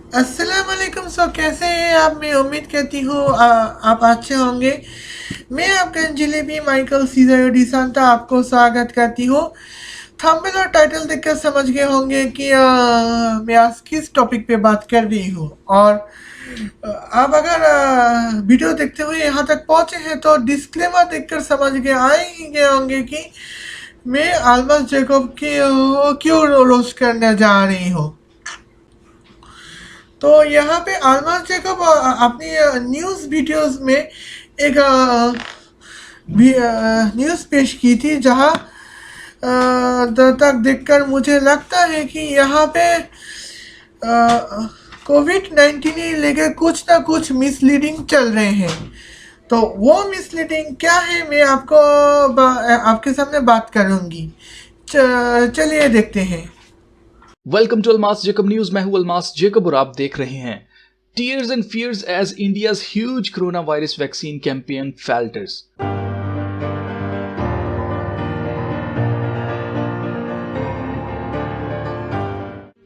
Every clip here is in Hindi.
अस्सलाम वालेकुम। कैसे हैं आप? मैं उम्मीद करती हूँ आप अच्छे होंगे। मैं आपका जिलेबी माइकल सीजर सांता आपको स्वागत करती हूँ। थंबनेल और टाइटल देखकर समझ गए होंगे कि मैं आज किस टॉपिक पे बात कर रही हूँ। और आप अगर वीडियो देखते हुए यहाँ तक पहुँचे हैं तो डिस्क्लेमर देखकर समझ गए गए होंगे कि मैं आलमस जेकब की क्यों रोस्ट करने जा रही हूँ। तो यहाँ पे आलमा जेकब अपनी न्यूज़ वीडियोस में एक न्यूज़ पेश की थी, जहाँ तक देखकर मुझे लगता है कि यहाँ पे कोविड-19 लेकर कुछ ना कुछ मिसलीडिंग चल रहे हैं। तो वो मिसलीडिंग क्या है, मैं आपके सामने बात करूँगी। चलिए देखते हैं। Welcome to Almas Jacob news. मैं हूं अलमास जेकब और आप देख रहे हैं tears and fears as India's huge coronavirus vaccine campaign falters।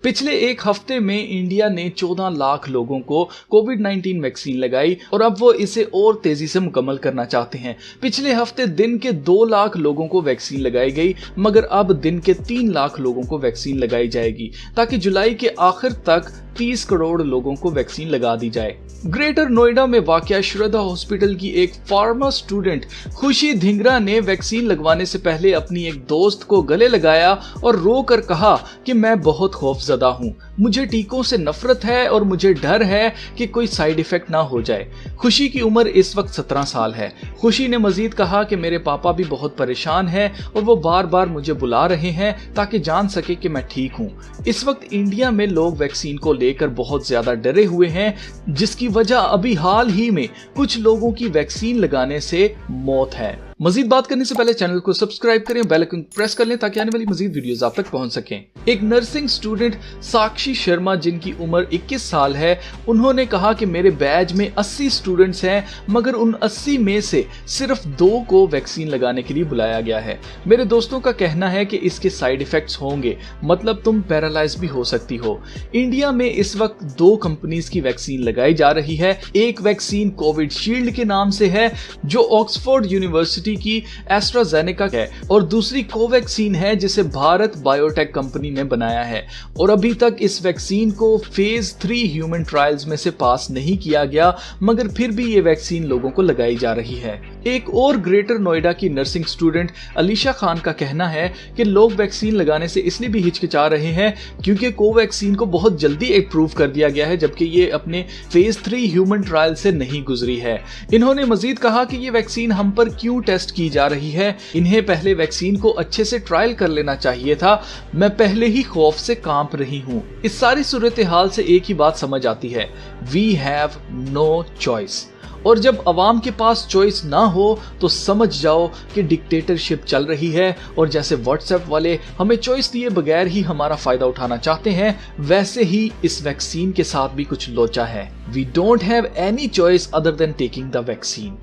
पिछले एक हफ्ते में इंडिया ने 14 लाख लोगों को कोविड-19 वैक्सीन लगाई और अब वो इसे और तेजी से मुकम्मल करना चाहते हैं। पिछले हफ्ते दिन के 2 लाख लोगों को वैक्सीन लगाई गई, मगर अब दिन के 3 लाख लोगों को वैक्सीन लगाई जाएगी ताकि जुलाई के आखिर तक 30 करोड़ लोगों को वैक्सीन लगा दी जाए। ग्रेटर नोएडा में वाक़या श्रद्धा हॉस्पिटल की एक फार्मा स्टूडेंट खुशी धिंगरा ने वैक्सीन लगवाने से पहले अपनी एक दोस्त को गले लगाया और रो कर कहा कि मैं बहुत खौफजदा हूँ, मुझे टीकों से नफरत है और मुझे डर है कि कोई साइड इफेक्ट ना हो जाए। खुशी की उम्र इस वक्त 17 साल है। खुशी ने मजीद कहा कि मेरे पापा भी बहुत परेशान हैं और वो बार बार मुझे बुला रहे हैं ताकि जान सके कि मैं ठीक हूँ। इस वक्त इंडिया में लोग वैक्सीन को लेकर बहुत ज्यादा डरे हुए हैं, जिसकी वजह अभी हाल ही में कुछ लोगों की वैक्सीन लगाने से मौत है। मजीद बात करने से पहले चैनल को सब्सक्राइब करें, बेल आइकन प्रेस कर लें ताकि आने वाली मजीद वीडियोस आप तक पहुंच सकें। एक नर्सिंग स्टूडेंट साक्षी शर्मा, जिनकी उम्र 21 साल है, उन्होंने कहा कि मेरे बैच में 80 स्टूडेंट्स हैं, मगर उन 80 में से सिर्फ 2 को वैक्सीन लगाने के लिए बुलाया गया है। मेरे दोस्तों का कहना है कि इसके साइड इफेक्ट्स होंगे, मतलब तुम पैरालाइज भी हो सकती हो। इंडिया में इस वक्त 2 कंपनीज की वैक्सीन लगाई जा रही है। एक वैक्सीन कोविशील्ड के नाम से है, जो ऑक्सफोर्ड यूनिवर्सिटी की एस्ट्राजेनेका है, और दूसरी कोवैक्सीन है जिसे भारत बायोटेक कंपनी ने बनाया है। और अभी तक इस वैक्सीन को फेज 3 ह्यूमन ट्रायल्स में से पास नहीं किया गया, मगर फिर भी ये वैक्सीन लोगों को लगाई जा रही है। एक और ग्रेटर नोएडा की नर्सिंग स्टूडेंट अलीशा खान का कहना है कि लोग वैक्सीन लगाने से इसलिए भी हिचकिचा रहे हैं क्योंकि कोवैक्सीन को बहुत जल्दी अप्रूव कर दिया गया है, जबकि ये अपने फेज 3 ह्यूमन ट्रायल से नहीं गुजरी है। इन्होंने मजीद कहा कि ये वैक्सीन हम पर क्यों टेस्ट की जा रही है, इन्हें पहले वैक्सीन को अच्छे से ट्रायल कर लेना चाहिए था। मैं पहले ही खौफ से कांप रही हूँ। इस सारी सूरत हाल से एक ही बात समझ आती है, वी हैव नो चॉइस। और जब अवाम के पास चॉइस ना हो तो समझ जाओ कि डिक्टेटरशिप चल रही है। और जैसे व्हाट्सएप वाले हमें चॉइस दिए बगैर ही हमारा फायदा उठाना चाहते हैं, वैसे ही इस वैक्सीन के साथ भी कुछ लोचा है। We don't have any choice other than taking the vaccine.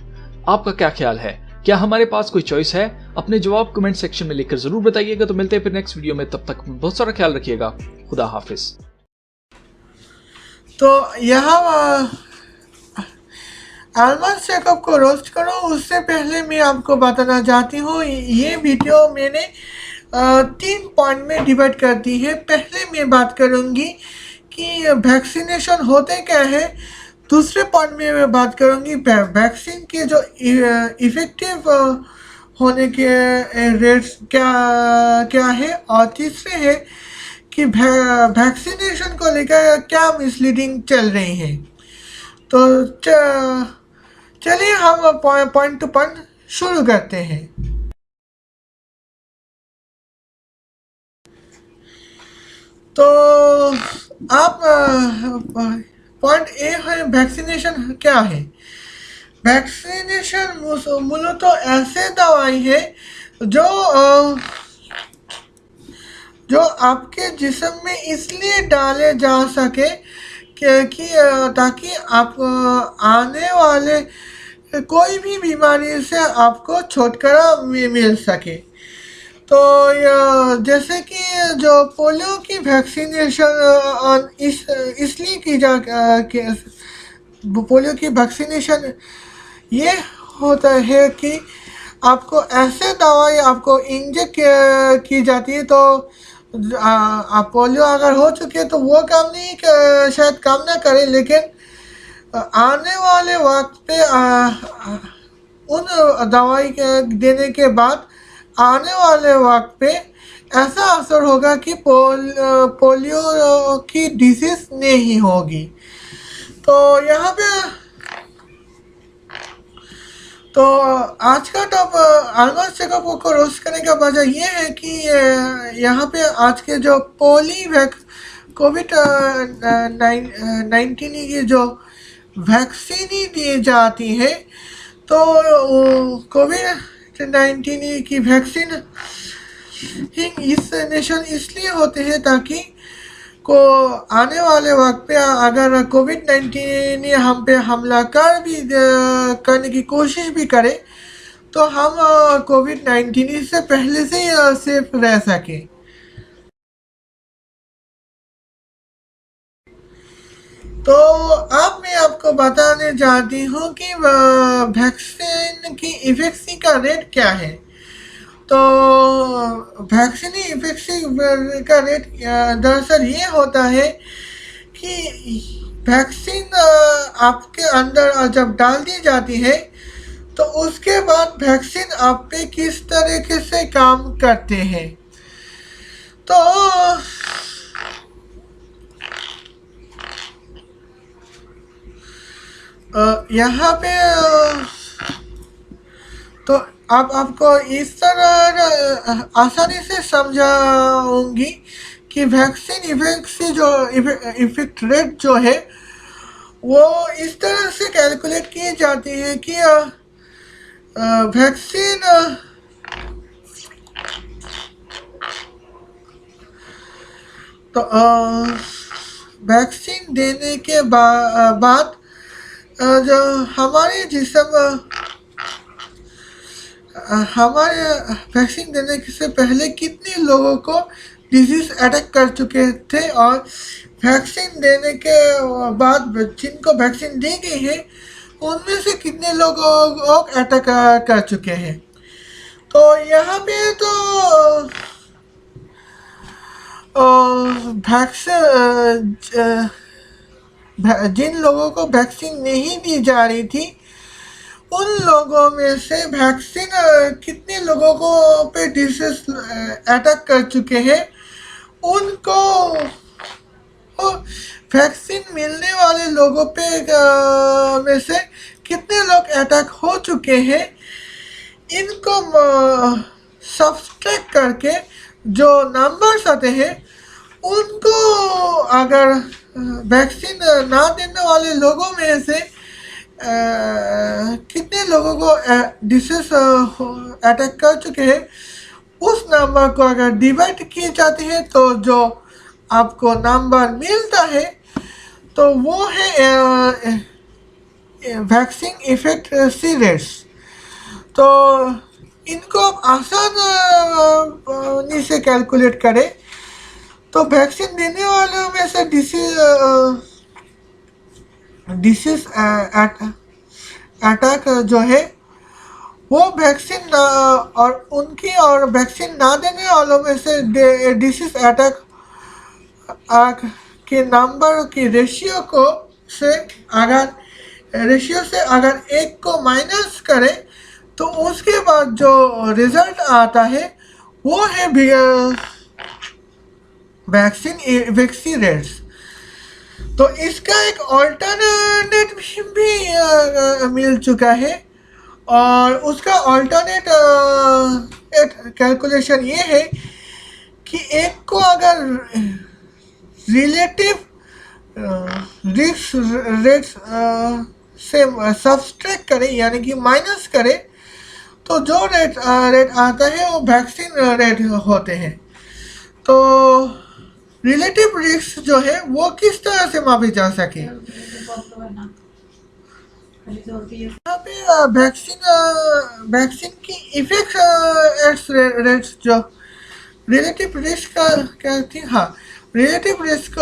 आपका क्या ख्याल है? क्या हमारे पास कोई चॉइस है? अपने जवाब कमेंट सेक्शन में लिखकर जरूर बताइएगा। तो मिलते हैं फिर नेक्स्ट वीडियो में, तब तक बहुत सारा ख्याल रखिएगा। खुदा हाफिज। तो यहाँ आलमंड शेकअप को रोस्ट करो, उससे पहले मैं आपको बताना चाहती हूँ, ये वीडियो मैंने 3 पॉइंट में डिवाइड कर दी है। पहले मैं बात करूँगी कि वैक्सीनेशन होते क्या है। दूसरे पॉइंट में मैं बात करूँगी वैक्सीन के जो इफ़ेक्टिव होने के रेट्स क्या क्या है, और तीसरे है कि वैक्सीनेशन को लेकर क्या मिसलीडिंग चल रही है। तो चलिए हम पॉइंट टू पॉइंट शुरू करते हैं। तो आप पॉइंट ए है, वैक्सीनेशन क्या है। वैक्सीनेशन मूलतः ऐसे दवाई है जो आपके जिस्म में इसलिए डाले जा सके कि ताकि आप आने वाले कोई भी बीमारी से आपको छुटकारा मिल सके। तो जैसे कि जो पोलियो की वैक्सीनेशन इसलिए की जा पोलियो की वैक्सीनेशन ये होता है कि आपको ऐसे दवाई आपको इंजेक्ट की जाती है, तो आप पोलियो अगर हो चुके हैं तो वो काम नहीं शायद काम ना करे, लेकिन आने वाले वक्त पे उन दवाई के देने के बाद आने वाले वक्त पे ऐसा असर होगा कि पोलियो की डिसीज नहीं होगी। तो यहाँ पे तो आज का टॉप एनुअल चेकअप को रोस्ट करने का वजह ये है कि यहाँ पे आज के जो कोविड 19 की जो वैक्सीन ही दी जाती है, तो कोविड 19 की वैक्सीन इस नेशन इसलिए होते हैं ताकि को आने वाले वक्त पे अगर कोविड 19 हम पे हमला करने की कोशिश भी करे तो हम कोविड 19 से पहले से ही सेफ रह सके। तो अब मैं आपको बताने चाहती हूँ कि वैक्सीन की इफेक्सी का रेट क्या है। तो वैक्सीन इफेक्सी का रेट दरअसल ये होता है कि वैक्सीन आपके अंदर जब डाल दी जाती है तो उसके बाद वैक्सीन आप पे किस तरीके से काम करते हैं। तो यहाँ पे तो अब आपको इस तरह आसानी से समझाऊंगी कि वैक्सीन इफेक्ट रेट जो है वो इस तरह से कैलकुलेट की जाती है कि वैक्सीन तो वैक्सीन देने के बाद जो हमारे जिस्म हमारे वैक्सीन देने से पहले कितने लोगों को डिजीज अटैक कर चुके थे और वैक्सीन देने के बाद जिनको वैक्सीन दी गई है उनमें से कितने लोगों को अटैक कर चुके हैं। तो यहाँ पे तो वैक्सीन जिन लोगों को वैक्सीन नहीं दी जा रही थी उन लोगों में से वैक्सीन कितने लोगों को पे डिसीज अटैक कर चुके हैं, उनको वैक्सीन मिलने वाले लोगों पे में से कितने लोग अटैक हो चुके हैं, इनको सब्सट्रैक्ट करके जो नंबर्स आते हैं उनको अगर वैक्सीन ना देने वाले लोगों में से कितने लोगों को डिसीज अटैक कर चुके हैं उस नंबर को अगर डिवाइड किए जाते हैं तो जो आपको नंबर मिलता है तो वो है वैक्सीन इफेक्टेसी रेट्स। तो इनको आप आसान से कैलकुलेट करें तो वैक्सीन देने वालों में से डिसीज अटैक जो है वो वैक्सीन और वैक्सीन ना देने वालों में से डिसीज अटैक के नंबर की रेशियो से अगर एक को माइनस करें तो उसके बाद जो रिजल्ट आता है वो है वैक्सीन रेट्स। तो इसका एक ऑल्टरनेट भी मिल चुका है और उसका ऑल्टरनेट कैलकुलेशन ये है कि एक को अगर रिलेटिव रिस्क रेट्स से सब्सट्रैक्ट करें यानी कि माइनस करें तो जो रेट आता है वो वैक्सीन रेट होते हैं। तो रिलेटिव रिस्क जो है वो किस तरह से मापी जा सके, यहाँ पे वैक्सीन की इफेक्ट रेट्स जो रिलेटिव रिस्क का क्या थी, हाँ, रिलेटिव रिस्क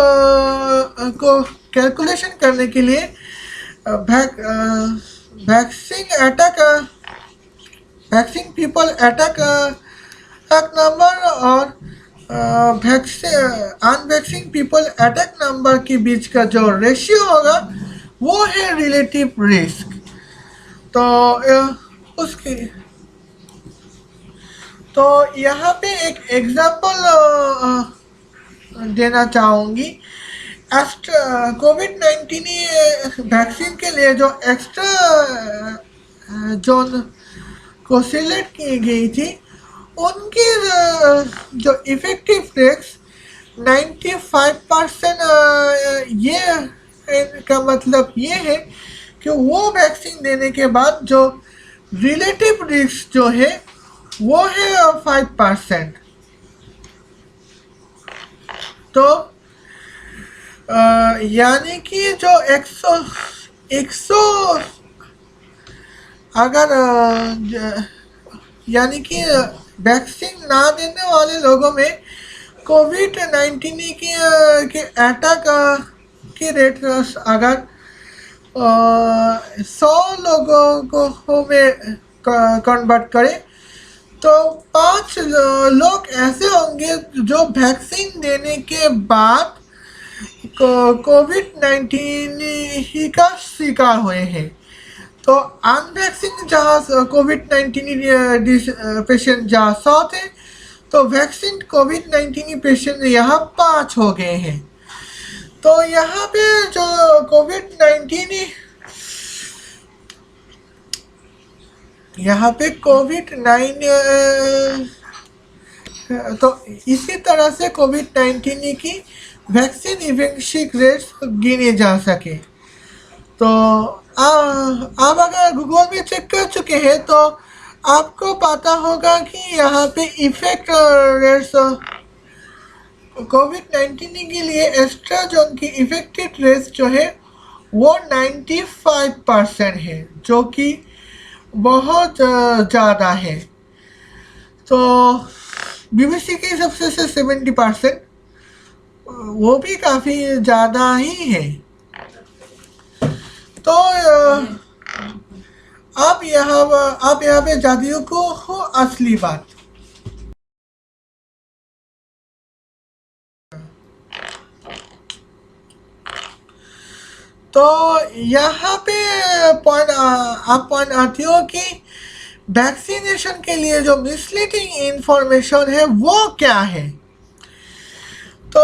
को कैलकुलेशन करने के लिए vaccine attack vaccine people attack number और अनवैक्सीन पीपल अटैक नंबर के बीच का जो रेशियो होगा वो है रिलेटिव रिस्क। तो उसकी तो यहाँ पे एक एग्जांपल देना चाहूँगी। कोविड-19 वैक्सीन के लिए जो एक्स्ट्रा जोन को सिलेक्ट की गई थी उनकी जो इफेक्टिव रेट्स 95%, ये का मतलब ये है कि वो वैक्सीन देने के बाद जो रिलेटिव रिस्क जो है वो है 5%। तो यानी कि जो 100 अगर यानी कि वैक्सीन ना देने वाले लोगों में कोविड-19 के अटैक की रेट अगर 100 लोगों को में कन्वर्ट करें तो 5 लोग ऐसे होंगे जो वैक्सीन देने के बाद कोविड-19 ही का शिकार हुए हैं। तो अनवैक्सीन जहाँ कोविड-19 पेशेंट जहाँ 100 थे तो वैक्सीन कोविड-19 पेशेंट यहाँ 5 हो गए हैं। तो यहाँ पे जो कोविड-19 तो इसी तरह से कोविड-19 की वैक्सीन इफेक्शन रेट्स गिने जा सके। तो आप अगर गूगल में चेक कर चुके हैं तो आपको पता होगा कि यहाँ पे इफेक्ट रेट्स कोविड-19 के लिए एक्स्ट्रा जोन की इफेक्टिव रेट्स जो है वो 95% है, जो कि बहुत ज़्यादा है। तो बीबीसी के हिसाब से 70%, वो भी काफ़ी ज़्यादा ही है। तो आप यहाँ पे जातियों को हो असली बात। तो यहाँ पे पॉइंट आती हो कि वैक्सीनेशन के लिए जो मिसलीडिंग इंफॉर्मेशन है वो क्या है। तो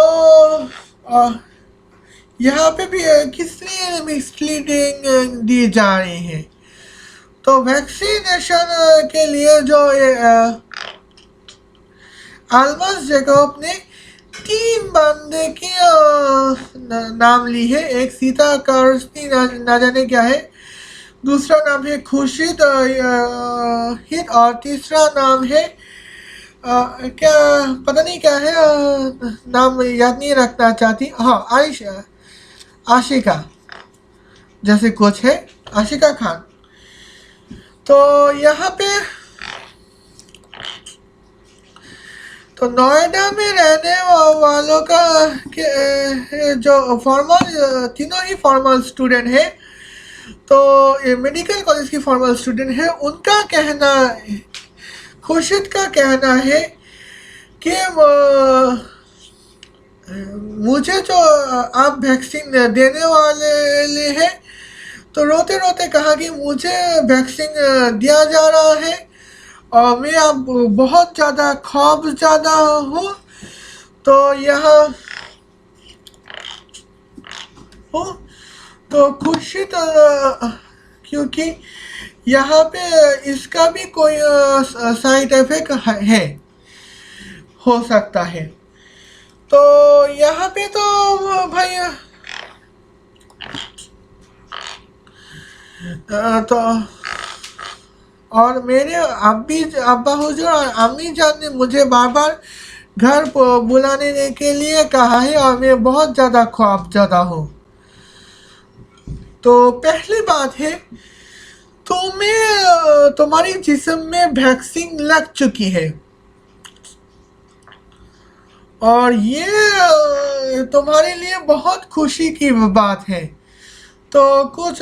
यहाँ पे भी किस लिए मिसलीडिंग दी जा रही है। तो वैक्सीनेशन के लिए जो आल्बस जैकब ने 3 बंदे की नाम ली है। एक सीता कार्स्टी ना जाने क्या है, दूसरा नाम है खुर्शीद हिट और तीसरा नाम है क्या पता नहीं क्या है, नाम याद नहीं रखना चाहती। हाँ, आशिका जैसे कुछ है, आशिका खान। तो यहाँ पे तो नोएडा में रहने वालों का जो तीनों ही फॉर्मल स्टूडेंट है, तो ये मेडिकल कॉलेज की फॉर्मल स्टूडेंट है, उनका कहना, खुर्शीद का कहना है कि मुझे जो आप वैक्सीन देने वाले हैं तो रोते रोते कहा कि मुझे वैक्सीन दिया जा रहा है और मैं अब बहुत ज़्यादा खौफज़दा हूँ। तो यहाँ हूँ तो खुर्शीद क्योंकि यहाँ पे इसका भी कोई साइड इफेक्ट है, हो सकता है। तो यहाँ पे तो भाई तो और मेरे अब्बा हुजूर और अम्मी जान ने मुझे बार बार घर बुलाने के लिए कहा है और मैं बहुत ज़्यादा खौफज़दा हूँ। तो पहली बात है, तुम्हारी जिस्म में वैक्सीन लग चुकी है। और ये तुम्हारे लिए बहुत खुशी की बात है। तो कुछ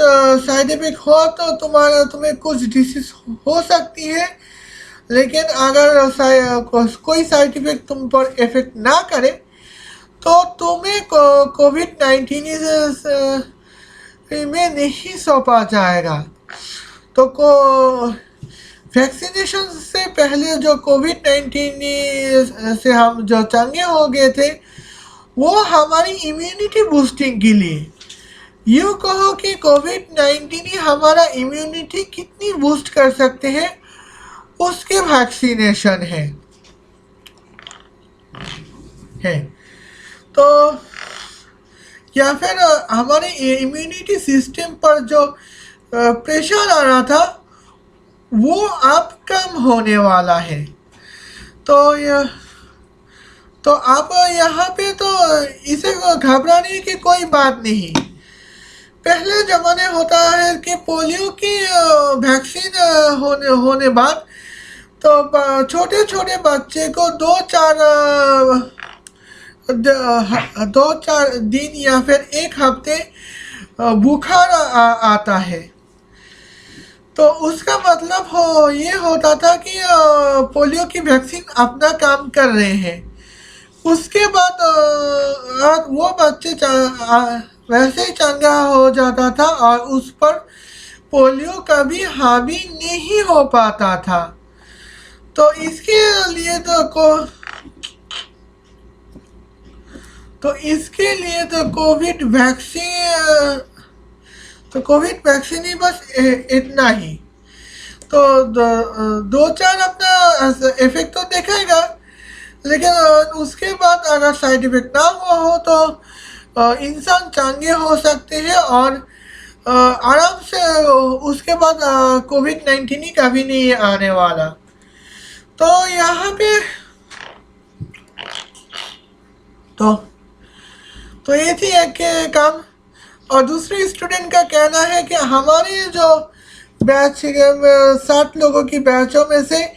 साइड इफेक्ट हो तो तुम्हें कुछ डिसीज हो सकती है, लेकिन अगर कोई साइड इफेक्ट तुम पर इफेक्ट ना करे तो तुम्हें कोविड-19 में नहीं सौंपा जाएगा। तो वैक्सीनेशन से पहले जो कोविड-19 से हम जो चंगे हो गए थे, वो हमारी इम्यूनिटी बूस्टिंग के लिए। यूँ कहो कि कोविड-19 ही हमारा इम्यूनिटी कितनी बूस्ट कर सकते हैं, उसके वैक्सीनेशन है। तो या फिर हमारे इम्यूनिटी सिस्टम पर जो प्रेशर आ रहा था, वो अब कम होने वाला है। तो आप यहाँ पे तो इसे घबराने की कोई बात नहीं। पहले ज़माने होता है कि पोलियो की वैक्सीन होने बाद तो छोटे छोटे बच्चे को 2-4 दिन या फिर 1 हफ्ते बुखार आता है। तो उसका मतलब ये होता था कि पोलियो की वैक्सीन अपना काम कर रहे हैं। उसके बाद वो बच्चे वैसे ही चंगा हो जाता था और उस पर पोलियो कभी हावी नहीं हो पाता था। तो इसके लिए कोविड वैक्सीन ही बस इतना ही। तो 2-4 अपना इफेक्ट तो दिखाएगा, लेकिन उसके बाद अगर साइड इफेक्ट ना हुआ हो तो इंसान चंगे हो सकते हैं और आराम से उसके बाद कोविड-19 ही कभी नहीं आने वाला। तो यहाँ पे तो ये थी एक काम। और दूसरे स्टूडेंट का कहना है कि हमारे जो बैच 60 लोगों की बैचों में से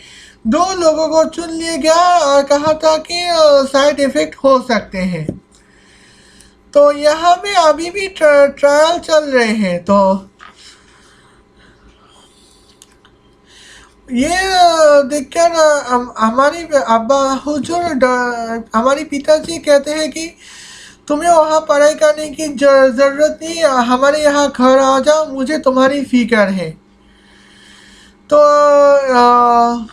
2 लोगों को चुन लिया गया और कहा था कि साइड इफेक्ट हो सकते हैं। तो यहाँ पे अभी भी ट्रायल चल रहे हैं। तो ये देखकर हमारी अब्बा हुजूर हमारी पिताजी कहते हैं कि तुम्हें वहाँ पढ़ाई करने की ज़रूरत नहीं, हमारे यहाँ घर आ जाओ, मुझे तुम्हारी फिक्र है। तो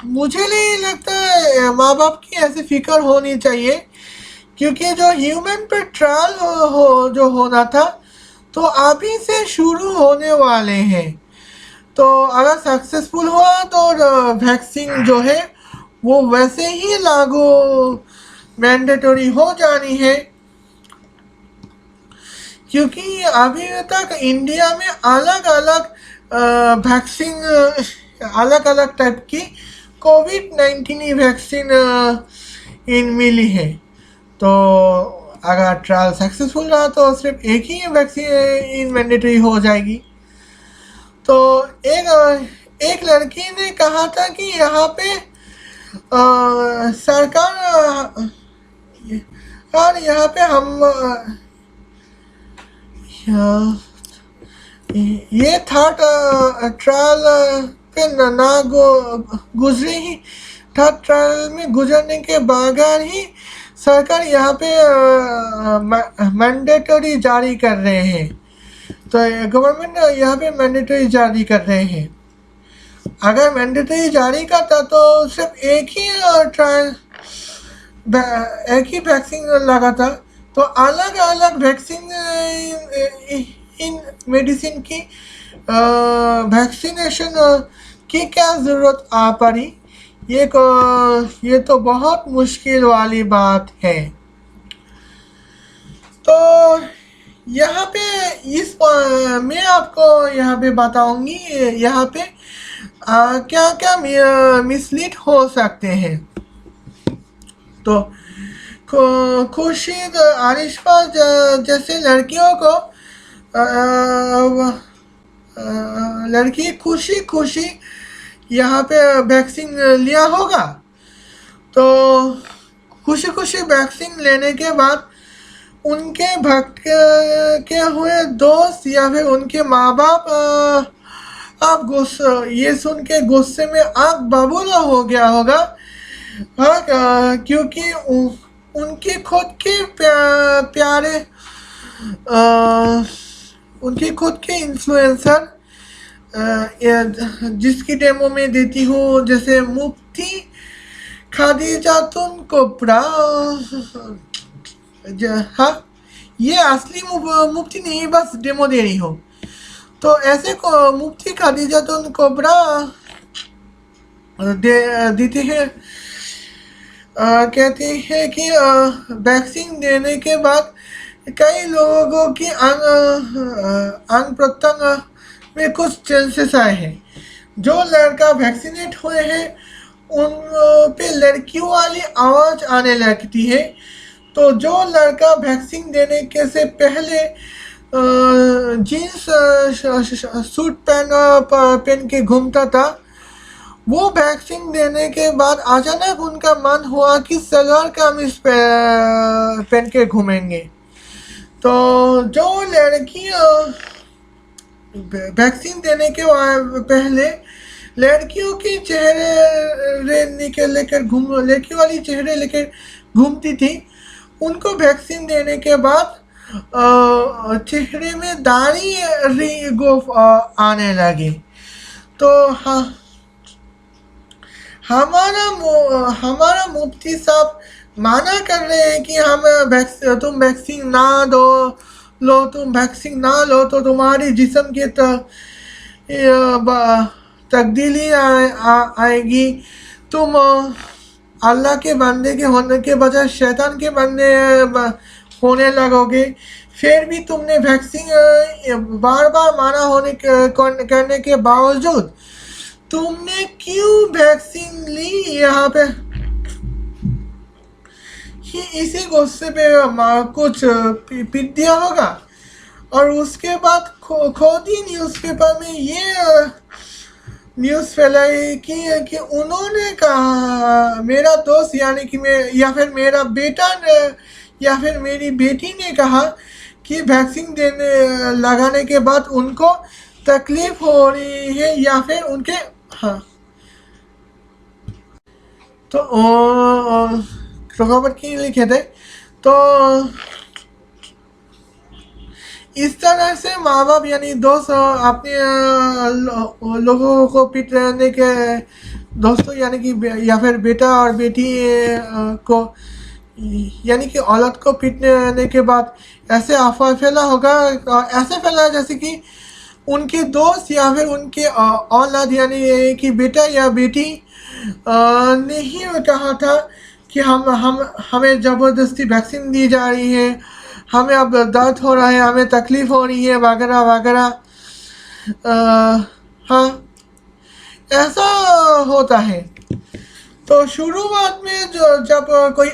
मुझे नहीं लगता माँ बाप की ऐसी फिक्र होनी चाहिए, क्योंकि जो ह्यूमन पर ट्रायल जो होना था तो अभी से शुरू होने वाले हैं। तो अगर सक्सेसफुल हुआ तो वैक्सीन जो है वो वैसे ही लागू मैंडेटरी हो जानी है, क्योंकि अभी तक इंडिया में अलग अलग वैक्सीन अलग अलग टाइप की कोविड-19 वैक्सीन इन मिली है। तो अगर ट्रायल सक्सेसफुल रहा तो सिर्फ एक ही वैक्सीन मैंडेटरी हो जाएगी। तो एक लड़की ने कहा था कि यहाँ पे सरकार और यहाँ पे हम ये थर्ड ट्रायल पे ना गुजरे ही, थर्ड ट्रायल में गुजरने के बगैर ही सरकार यहाँ पे मैंडेटरी जारी कर रहे हैं। तो गवर्नमेंट यहाँ पे मैंडेटरी जारी कर रहे हैं। अगर मैंडेटरी जारी करता तो सिर्फ एक ही वैक्सीन लगा था। तो अलग अलग वैक्सीन इन मेडिसिन की वैक्सीनेशन की क्या ज़रूरत आ पड़ी, ये तो बहुत मुश्किल वाली बात है। तो यहाँ पे मैं आपको यहाँ पे बताऊंगी यहाँ पे क्या क्या मिसलीड हो सकते हैं। तो खुर्शीद आरिशा जैसे लड़कियों को लड़की खुशी यहाँ पे वैक्सीन लिया होगा। तो खुशी खुशी वैक्सीन लेने के बाद उनके भक्त के हुए दोस्त या फिर उनके माँ बाप आप गुस्सा ये सुन के गुस्से में आग बबूला हो गया होगा। हाँ, क्योंकि उनके खुद के प्यारे उनके खुद के इन्फ्लुएंसर जिसकी डेमो में देती हूँ, जैसे मुफ्ती खादीजातुन कुबरा। हाँ, ये असली मुफ्ती नहीं, बस डेमो दे रही हूँ। तो ऐसे को मुफ्ती खादीजातुन कुबरा देते हैं, कहते हैं कि वैक्सीन देने के बाद कई लोगों की अंग प्रत्यंग में कुछ चेंजेस आए हैं। जो लड़का वैक्सीनेट हुए हैं उन पे लड़कियों वाली आवाज़ आने लगती है। तो जो लड़का वैक्सीन देने के से पहले जीन्स सूट पहन के घूमता था, वो वैक्सीन देने के बाद अचानक उनका मन हुआ कि सलवार कमीज पहन के घूमेंगे। तो जो लड़कियाँ वैक्सीन देने के पहले लड़कियों के चेहरे लेकर लड़कियों वाली चेहरे लेकर घूमती थी, उनको वैक्सीन देने के बाद चेहरे में दाढ़ी आने लगी। तो हाँ, हमारा मुफ्ती साहब माना कर रहे हैं कि तुम वैक्सीन ना लो, तुम वैक्सीन ना लो तो तुम्हारी जिस्म की तब्दीली आएगी, तुम अल्लाह के बंदे के होने के बजाय शैतान के बंदे होने लगोगे। फिर भी तुमने वैक्सीन बार बार माना करने के बावजूद तुमने क्यों वैक्सीन ली यहाँ पे? इसी गुस्से पे कुछ पीट दिया होगा। और उसके बाद खुद ही न्यूज़पेपर में ये न्यूज़ फैलाई कि उन्होंने कहा, मेरा दोस्त यानी कि या फिर मेरा बेटा ने या फिर मेरी बेटी ने कहा कि वैक्सीन लगाने के बाद उनको तकलीफ हो रही है या फिर उनके हाँ। तो रुकावट की लिखे थे। तो इस तरह से माँ बाप यानी दोस्त अपने लोगों को पीटने के दोस्तों यानी कि या फिर बेटा और बेटी को यानी कि औलाद को पीटने के बाद ऐसे अफवाह फैला होगा, ऐसे फैला जैसे कि उनके दोस्त या फिर उनके औलाद यानी कि बेटा या बेटी ने ही कहा था कि हमें ज़बरदस्ती वैक्सीन दी जा रही है, हमें अब दर्द हो रहा है, हमें तकलीफ़ हो रही है वगैरह वगैरह। हाँ, ऐसा होता है। तो शुरुआत में जब कोई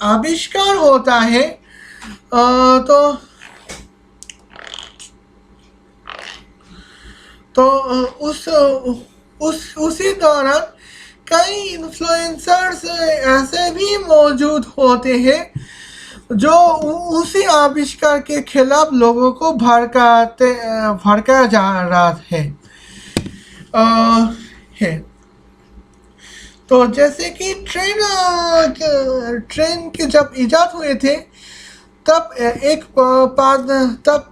आविष्कार होता है तो उसी दौरान कई इन्फ्लुएंसर्स ऐसे भी मौजूद होते हैं जो उसी आविष्कार के खिलाफ लोगों को भड़काया जा रहा है। तो जैसे कि ट्रेन के जब इजाद हुए थे तब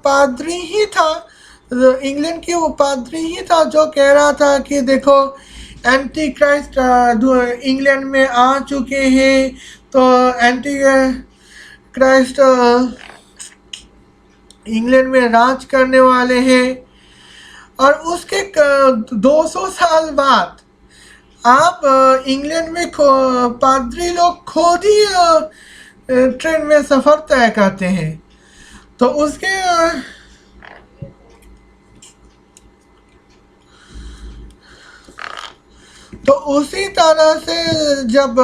पादरी ही था, इंग्लैंड की वो पादरी ही था जो कह रहा था कि देखो एंटी क्राइस्ट इंग्लैंड में आ चुके हैं, तो एंटी क्राइस्ट इंग्लैंड में राज करने वाले हैं। और उसके 200 साल बाद आप इंग्लैंड में पादरी लोग खुद ही ट्रेन में सफ़र तय करते हैं। तो उसके तो उसी तरह से जब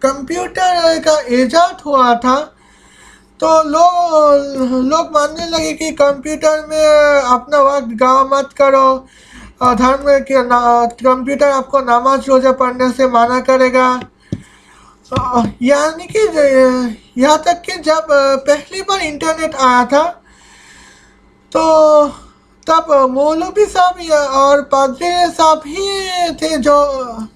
कंप्यूटर का इजाद हुआ था तो लोग मानने लगे कि कंप्यूटर में अपना वक्त गवा मत करो, धर्म के कंप्यूटर आपको नमाज रोजा पढ़ने से मना करेगा। यानी कि यहाँ तक कि जब पहली बार इंटरनेट आया था तो तब मौलवी साहब और पादरी साहब ही थे जो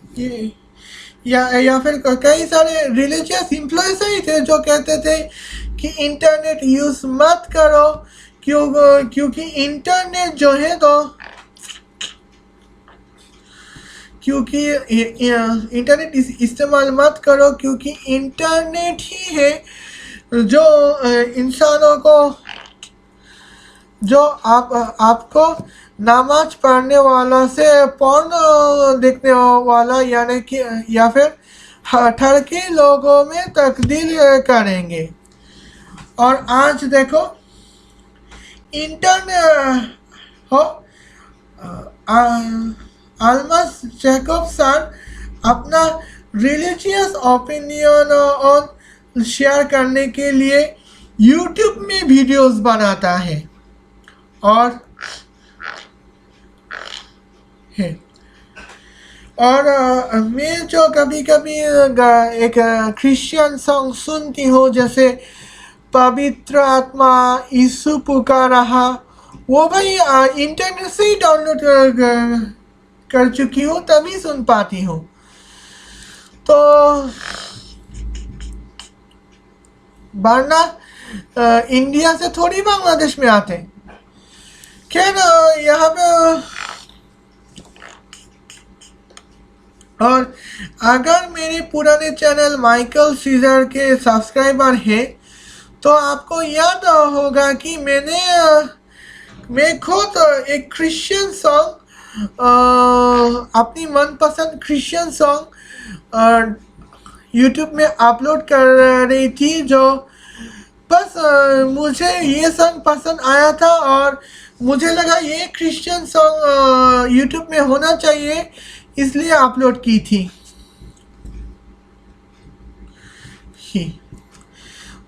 या फिर कई सारे रिलीजियस इन्फ्लुएंसर ही थे जो कहते थे कि इंटरनेट यूज मत करो, क्योंकि इंटरनेट जो है तो क्योंकि इंटरनेट इस्तेमाल मत करो, क्योंकि इंटरनेट ही है जो इंसानों को, जो आपको नमाज पढ़ने वाला से पॉर्न देखने वाला यानी कि या फिर ठरकी लोगों में तब्दील करेंगे। और आज देखो इंटरनेट हो आल्मस जैकबसन अपना रिलीजियस ओपिनियन और शेयर करने के लिए यूट्यूब में वीडियोस बनाता है और मैं जो कभी कभी एक क्रिश्चियन सॉन्ग सुनती हूँ, जैसे पवित्र आत्मा यीशु पुकारा, वो भाई इंटरनेट से ही डाउनलोड कर चुकी हूँ, तभी सुन पाती हूँ। तो वरना इंडिया से थोड़ी बांग्लादेश में आते। खैर यहाँ पे और अगर मेरे पुराने चैनल माइकल सीजर के सब्सक्राइबर हैं तो आपको याद होगा कि मैं खुद एक क्रिश्चियन सॉन्ग अपनी मनपसंद क्रिश्चियन सॉन्ग यूट्यूब में अपलोड कर रही थी, जो बस मुझे ये सॉन्ग पसंद आया था और मुझे लगा ये क्रिश्चियन सॉन्ग यूट्यूब में होना चाहिए, इसलिए अपलोड की थी।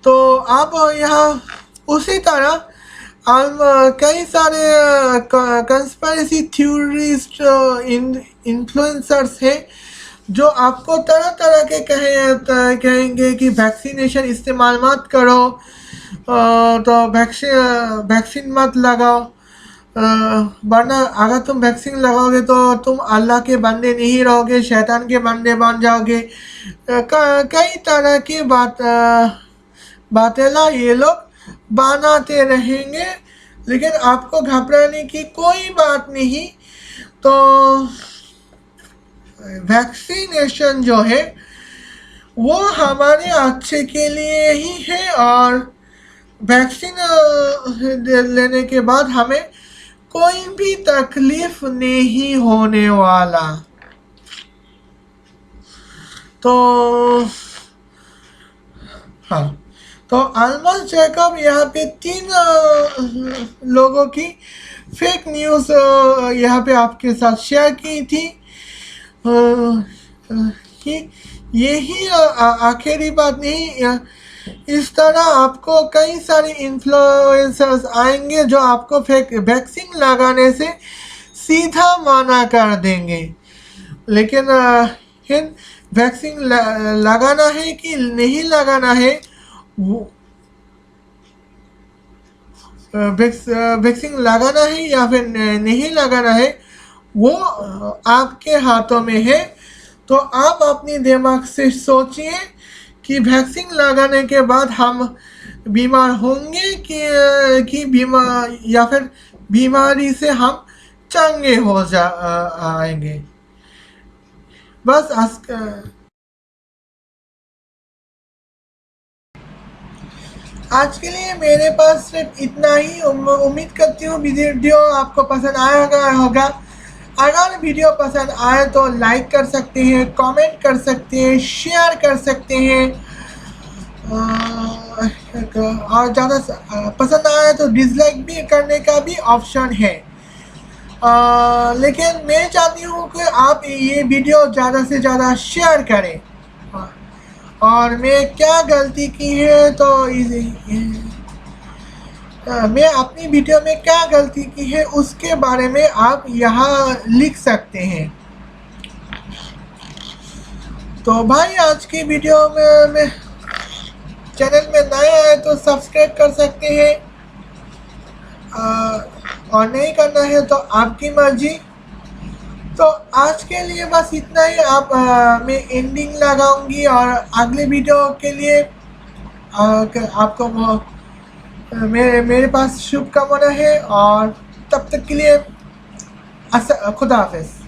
तो आप यहाँ उसी तरह कई सारे कंस्पिरेसी थ्योरिस्ट इन्फ्लुएंसर्स हैं जो आपको तरह तरह के कहेंगे कि वैक्सीनेशन इस्तेमाल मत करो, तो वैक्सीन मत लगाओ, वरना अगर तुम वैक्सीन लगाओगे तो तुम अल्लाह के बंदे नहीं रहोगे, शैतान के बंदे बन जाओगे। कई तरह की बातें ये लोग बनाते रहेंगे, लेकिन आपको घबराने की कोई बात नहीं। तो वैक्सीनेशन जो है वो हमारे अच्छे के लिए ही है और वैक्सीन लेने के बाद हमें कोई भी तकलीफ नहीं होने वाला। तो हाँ, तो आल्मस जैकब यहाँ पे 3 लोगों की फेक न्यूज़ यहाँ पे आपके साथ शेयर की थी कि यही आखिरी बात नहीं, इस तरह आपको कई सारे इन्फ्लुएंसर्स आएंगे जो आपको फेक वैक्सीन लगाने से सीधा मना कर देंगे। लेकिन वैक्सीन लगाना है कि नहीं लगाना है, वैक्सीन लगाना है या फिर नहीं लगाना है, वो आपके हाथों में है। तो आप अपनी दिमाग से सोचिए कि वैक्सीन लगाने के बाद हम बीमार होंगे कि बीमार या फिर बीमारी से हम चंगे हो आएंगे। बस आज के लिए मेरे पास सिर्फ इतना ही। उम्मीद करती हूँ वीडियो आपको पसंद आया होगा। अगर वीडियो पसंद आए तो लाइक कर सकते हैं, कमेंट कर सकते हैं, शेयर कर सकते हैं और ज़्यादा पसंद आए तो डिसलाइक भी करने का भी ऑप्शन है। लेकिन मैं चाहती हूँ कि आप ये वीडियो ज़्यादा से ज़्यादा शेयर करें। और मैं क्या गलती की है तो मैं अपनी वीडियो में क्या गलती की है उसके बारे में आप यहाँ लिख सकते हैं। तो भाई आज की वीडियो में चैनल में नए आए तो सब्सक्राइब कर सकते हैं, और नहीं करना है तो आपकी मर्जी। तो आज के लिए बस इतना ही। मैं एंडिंग लगाऊंगी और अगले वीडियो के लिए आपको मेरे पास शुभकामना है, और तब तक के लिए खुदा हाफिज़।